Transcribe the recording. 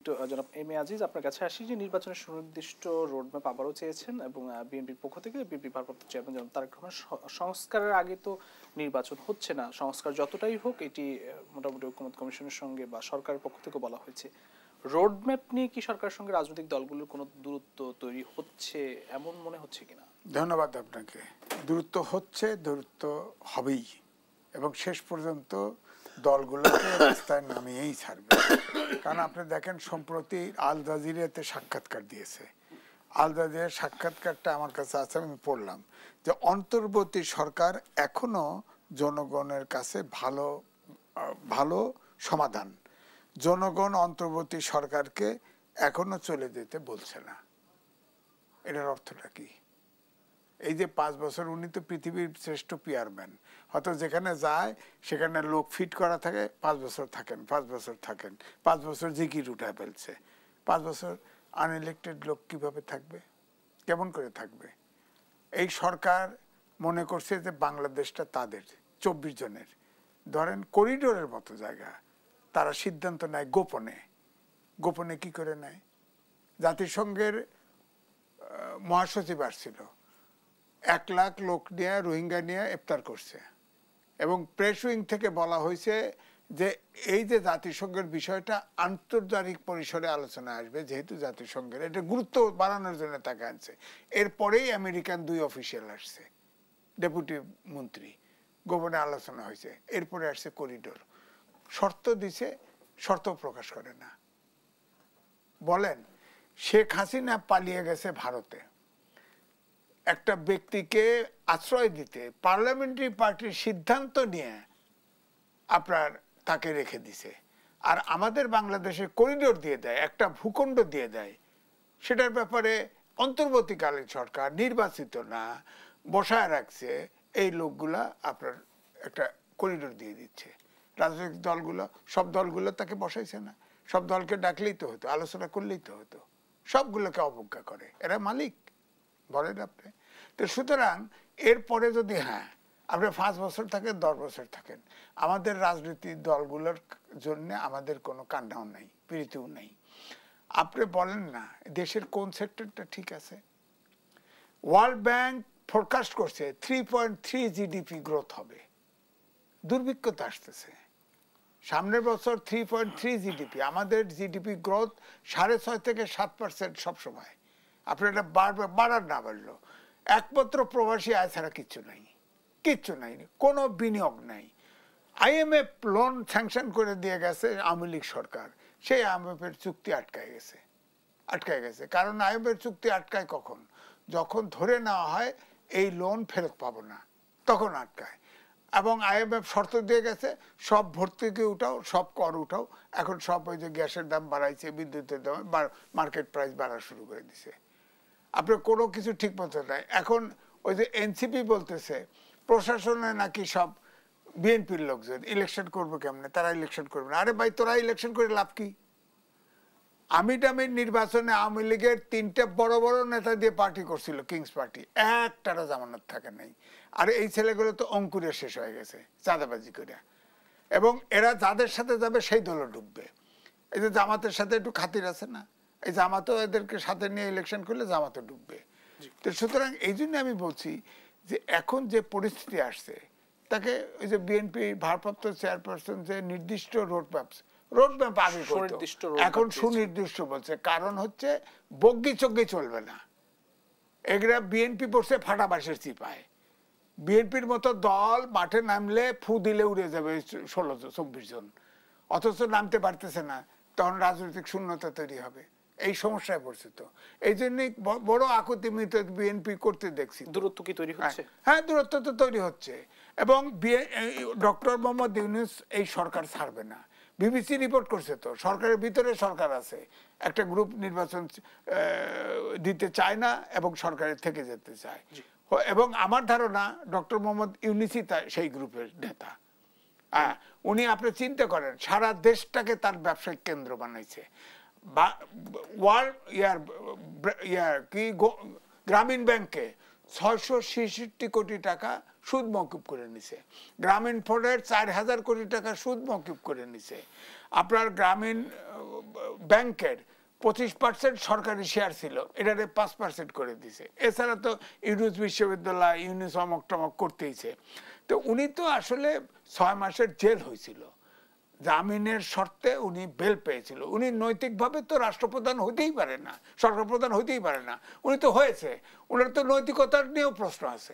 একটু জনাব M A Aziz আপনার কাছে আসি যে নির্বাচনের সুনির্দিষ্ট রোডম্যাপ আবারও চেয়েছেন এবং বিএনপির পক্ষ থেকে বিএনপি ভারপ্রাপ্ত চেয়ারম্যান জনাব তারেক রহমান সংস্কারের আগে তো নির্বাচন হচ্ছে না, সংস্কার যতটাই হোক এটি মোটামুটি ঐকমত্য কমিশনের সঙ্গে বা সরকারের পক্ষ থেকে বলা হয়েছে। রোডম্যাপ নিয়ে কি সরকারের সঙ্গে রাজনৈতিক দলগুলোর কোনো দূরত্ব তৈরি হচ্ছে এমন মনে হচ্ছে কিনা? ধন্যবাদ আপনাকে। দূরত্ব হচ্ছে, দূরত্ব হবেই এবং শেষ পর্যন্ত দলগুলোকে রাস্তায় নামিয়েই ছাড়বে। কারণ আপনি দেখেন সম্প্রতি আল জাজিরাতে সাক্ষাৎকার দিয়েছে। আল জাজিরার সাক্ষাৎকারটা আমার কাছে আছে, আমি পড়লাম যে অন্তর্বর্তী সরকার এখনো জনগণের কাছে ভালো ভালো সমাধান। জনগণ অন্তর্বর্তী সরকারকে এখনো চলে যেতে বলছে না। এটার অর্থটা কি? এই যে 5 বছর উনি তো পৃথিবীর শ্রেষ্ঠ পিয়ারম্যান, হয়তো যেখানে যায় সেখানে লোক ফিট করা থাকে, 5 বছর থাকেন 5 বছর থাকেন, 5 বছর জিকির উঠায় ফেলছে। 5 বছর আনইলেক্টেড লোক কিভাবে থাকবে, কেমন করে থাকবে? এই সরকার মনে করছে যে বাংলাদেশটা তাদের 24 জনের, ধরেন করিডোরের মতো জায়গা, তারা সিদ্ধান্ত নেয় গোপনে। গোপনে কি করে নেয়? জাতিসংঘের মহাসচিব আসছিল, 1 লাখ লোক নিয়ে রোহিঙ্গা নিয়ে ইফতার করছে এবং প্রেস উইং থেকে বলা হয়েছে যে এই যে জাতিসংঘের বিষয়টা আন্তর্জাতিক পরিসরে আলোচনা আসবে, যেহেতু জাতিসংঘের এটা গুরুত্ব বাড়ানোর জন্য তাকে আনছে। এরপরেই আমেরিকান 2 অফিসিয়াল আসছে, ডেপুটি মন্ত্রী, গোপনে আলোচনা হয়েছে। এরপরে আসছে করিডোর, শর্ত দিছে, শর্ত প্রকাশ করে না। বলেন শেখ হাসিনা পালিয়ে গেছে ভারতে, একটা ব্যক্তিকে আশ্রয় দিতে পার্লামেন্টারি পার্টির সিদ্ধান্ত নিয়ে আপনার তাকে রেখে দিছে, আর আমাদের বাংলাদেশে করিডোর দিয়ে দেয়, একটা ভূখণ্ড দিয়ে দেয়। সেটার ব্যাপারে অন্তর্বর্তীকালীন সরকার নির্বাচিত না, বসায় রাখছে এই লোকগুলা, আপনার একটা করিডোর দিয়ে দিচ্ছে। রাজনৈতিক দলগুলো, সব দলগুলো তাকে বসাইছে না, সব দলকে ডাকলেই তো হতো, আলোচনা করলেই তো হতো, সবগুলোকে অবজ্ঞা করে। এরা মালিক, বলেন আপনি। তো সুতরাং এরপরে যদি আপনি 5 বছর থাকেন, 10 বছর থাকেন, আমাদের রাজনৈতিক দলগুলোর জন্য আমাদের কোনো কান্নাও নেই, প্রীতিও নেই। আপনি বলেন না দেশের কোন সেক্টরটা ঠিক আছে? ওয়ার্ল্ড ব্যাংক ফোরকাস্ট করছে 3.3 জিডিপি গ্রোথ হবে। দুর্ভিক্ষ তো আসতেছে, সামনের বছর 3.3 জিডিপি, আমাদের জিডিপি গ্রোথ 6.5 থেকে 7% সবসময়। আপনি এটা বাড়ার না বাড়লো, একমাত্র প্রবাসী আয় ছাড়া কিচ্ছু নাই, কিচ্ছু নাই, কোনো বিনিয়োগ নাই। IMF লোন স্যাংশন করে দিয়ে গেছে আওয়ামী লীগ সরকার, সেই IMF এর চুক্তি আটকায় গেছে। কারণ IMF এর চুক্তি আটকায় কখন? যখন ধরে নেওয়া হয় এই লোন ফেরত পাবো না, তখন আটকায়। এবং IMF শর্ত দিয়ে গেছে সব ভর্তুকি উঠাও, সব কর উঠাও। এখন সব ওই যে গ্যাসের দাম বাড়াইছে, বিদ্যুতের দাম, মার্কেট প্রাইস বাড়া শুরু করে দিছে। আপনার কোনো কিছু ঠিক মতো নাই। এখন ওই যে এনসিপি বলতেছে প্রশাসনে নাকি সব বিএনপির লোকজন, ইলেকশন করবো কেমনে, তারা ইলেকশন করবে না। আরে ভাই, তোরা ইলেকশন করে লাভ কি? আমির নির্বাচনে আওয়ামী লীগের 3টে বড় বড় নেতা দিয়ে পার্টি করছিল, কিংস পার্টি, একটারও জামানত থাকে নাই। আর এই ছেলেগুলো তো অঙ্কুরে শেষ হয়ে গেছে চাঁদাবাজি করে, এবং এরা যাদের সাথে যাবে সেই দলও ঢুকবে। এই যে জামাতের সাথে একটু খাতির আছে না, এই জামাতও এদেরকে সাথে নিয়ে ইলেকশন করলে জামাতও ঢুকবে। তো সুতরাং এই জন্য আমি বলছি যে এখন যে পরিস্থিতি আসছে, তাকে ওই যে বিএনপি ভারপ্রাপ্ত চেয়ারপারসন যে নির্দিষ্ট রোডম্যাপ আগে করতো, এখন সুনির্দিষ্ট বলছে। কারণ হচ্ছে বগ্গি চগ্গি চলবে না, এগুলা বিএনপি পড়ছে ফাটা বাঁশের চিপায়। বিএনপির মতো দল মাঠে নামলে ফু দিলে উড়ে যাবে 16-24 জন, অথচ নামতে পারতেছে না, তখন রাজনৈতিক শূন্যতা তৈরি হবে। এই সমস্যায় পড়ছে। তো এই জন্যই বড় আকুতি মিনতি বিএনপি করতে দেখছি। দূরত্ব কি তৈরি হচ্ছে? হ্যাঁ, দূরত্ব তো তৈরি হচ্ছে। এবং ডক্টর মোহাম্মদ ইউনূস এই সরকার ছাড়বে না। বিবিসি রিপোর্ট করছে তো, সরকারের ভিতরে সরকার আছে, একটা গ্রুপ নির্বাচন দিতে চায় না এবং সরকারের থেকে যেতে চায়। এবং আমার ধারণা ডক্টর মোহাম্মদ ইউনূসই সেই গ্রুপের নেতা। উনি আপনি চিন্তা করেন, সারা দেশটাকে তার ব্যবসায়িক কেন্দ্র বানাইছে। গ্রামীণ ব্যাংকে 666 কোটি টাকা সুদ মওকুফ করে নিছে, গ্রামীণ ফোনের 4,000 কোটি টাকা সুদ মওকুফ করে নিছে, আপনার গ্রামীণ ব্যাংকের 25% সরকারি শেয়ার ছিল, এটারে 5% করে দিছে। এছাড়া তো ইউনুস বিশ্ববিদ্যালয়, ইউনুস অমক টমক করতেইছে। তো উনি তো আসলে 6 মাসের জেল হয়েছিল, জামিনের শর্তে উনি বেল পেয়েছিল। উনি নৈতিকভাবে তো রাষ্ট্রপ্রধান হতেই পারে না, সরকার প্রধান হতেই পারে না, উনি তো হয়েছে, ওনার তো নৈতিকতার নিয়েও প্রশ্ন আছে।